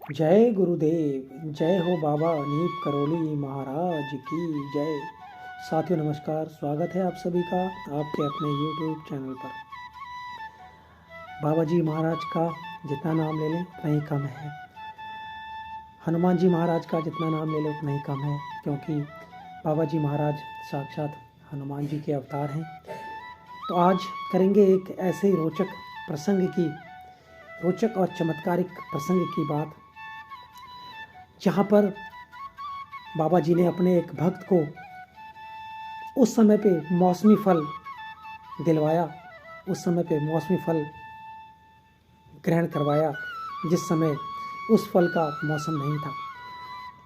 जय गुरुदेव, जय हो बाबा नीप करौली महाराज की जय। साथियों नमस्कार, स्वागत है आप सभी का आपके अपने YouTube चैनल पर। बाबा जी महाराज का जितना नाम ले लें उतना ही कम है। हनुमान जी महाराज का जितना नाम ले लें उतना ही कम है, क्योंकि बाबा जी महाराज साक्षात हनुमान जी के अवतार हैं। तो आज करेंगे एक ऐसे रोचक और चमत्कारिक प्रसंग की बात, जहाँ पर बाबा जी ने अपने एक भक्त को उस समय पे मौसमी फल दिलवाया, उस समय पे मौसमी फल ग्रहण करवाया जिस समय उस फल का मौसम नहीं था।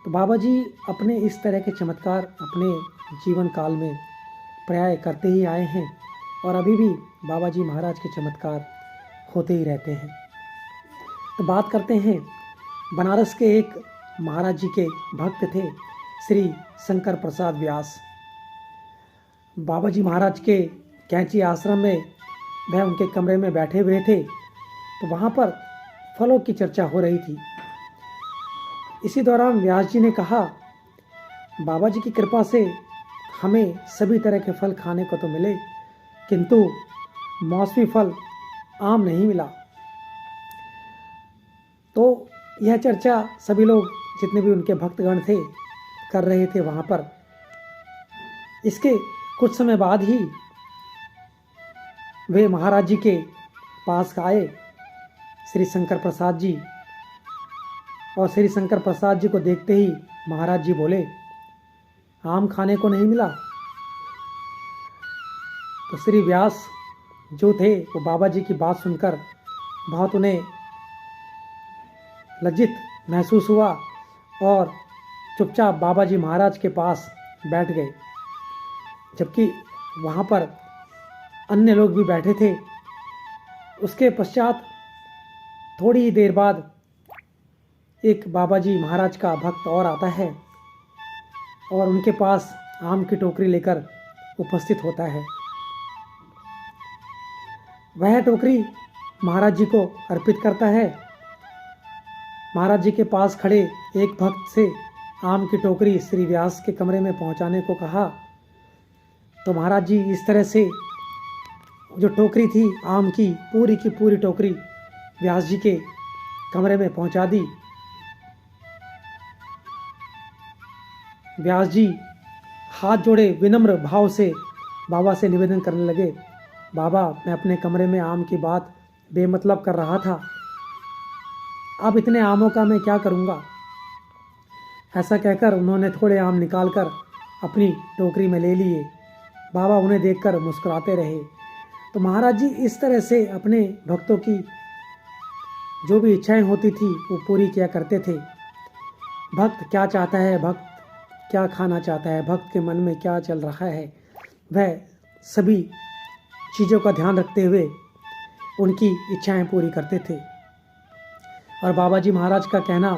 तो बाबा जी अपने इस तरह के चमत्कार अपने जीवन काल में प्राय करते ही आए हैं और अभी भी बाबा जी महाराज के चमत्कार होते ही रहते हैं। तो बात करते हैं बनारस के एक महाराज जी के भक्त थे, श्री शंकर प्रसाद व्यास। बाबा जी महाराज के कैंची आश्रम में वह उनके कमरे में बैठे हुए थे, तो वहाँ पर फलों की चर्चा हो रही थी। इसी दौरान व्यास जी ने कहा, बाबा जी की कृपा से हमें सभी तरह के फल खाने को तो मिले, किंतु मौसमी फल आम नहीं मिला। तो यह चर्चा सभी लोग जितने भी उनके भक्तगण थे कर रहे थे वहाँ पर। इसके कुछ समय बाद ही वे महाराज जी के पास आए, श्री शंकर प्रसाद जी, और श्री शंकर प्रसाद जी को देखते ही महाराज जी बोले, आम खाने को नहीं मिला। तो श्री व्यास जो थे वो बाबा जी की बात सुनकर बहुत उन्हें लज्जित महसूस हुआ और चुपचाप बाबा जी महाराज के पास बैठ गए, जबकि वहाँ पर अन्य लोग भी बैठे थे। उसके पश्चात थोड़ी ही देर बाद एक बाबा जी महाराज का भक्त और आता है और उनके पास आम की टोकरी लेकर उपस्थित होता है। वह टोकरी महाराज जी को अर्पित करता है। महाराज जी के पास खड़े एक भक्त से आम की टोकरी श्री व्यास के कमरे में पहुंचाने को कहा, तो महाराज जी इस तरह से जो टोकरी थी आम की पूरी टोकरी व्यास जी के कमरे में पहुंचा दी। व्यास जी हाथ जोड़े विनम्र भाव से बाबा से निवेदन करने लगे, बाबा मैं अपने कमरे में आम की बात बेमतलब कर रहा था, अब इतने आमों का मैं क्या करूँगा। ऐसा कहकर उन्होंने थोड़े आम निकालकर अपनी टोकरी में ले लिए। बाबा उन्हें देखकर मुस्कुराते रहे। तो महाराज जी इस तरह से अपने भक्तों की जो भी इच्छाएं होती थी वो पूरी किया करते थे। भक्त क्या चाहता है, भक्त क्या खाना चाहता है, भक्त के मन में क्या चल रहा है, वह सभी चीज़ों का ध्यान रखते हुए उनकी इच्छाएं पूरी करते थे। और बाबा जी महाराज का कहना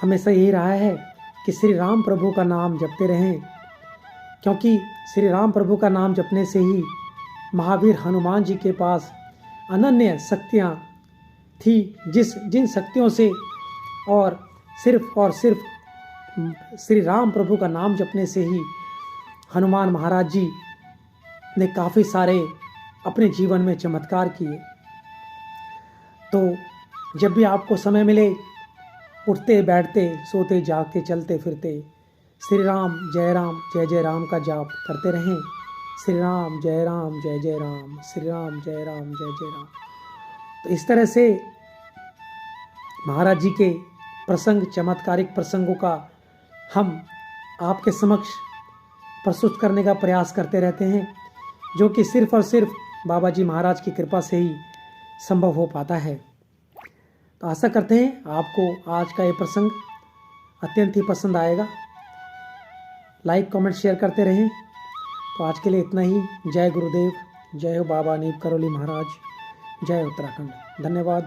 हमेशा यही रहा है कि श्री राम प्रभु का नाम जपते रहें, क्योंकि श्री राम प्रभु का नाम जपने से ही महावीर हनुमान जी के पास अनन्य शक्तियाँ थी, जिन शक्तियों से और सिर्फ श्री राम प्रभु का नाम जपने से ही हनुमान महाराज जी ने काफ़ी सारे अपने जीवन में चमत्कार किए। तो जब भी आपको समय मिले, उठते बैठते सोते जागते चलते फिरते श्री राम जय राम का जाप करते रहें। श्री राम जय राम श्री राम जय राम। तो इस तरह से महाराज जी के प्रसंग, चमत्कारिक प्रसंगों का हम आपके समक्ष प्रस्तुत करने का प्रयास करते रहते हैं, जो कि सिर्फ और सिर्फ बाबा जी महाराज की कृपा से ही संभव हो पाता है। तो आशा करते हैं आपको आज का ये प्रसंग अत्यंत ही पसंद आएगा। लाइक कमेंट शेयर करते रहें। तो आज के लिए इतना ही। जय गुरुदेव, जय हो बाबा नीप करौली महाराज, जय उत्तराखंड। धन्यवाद।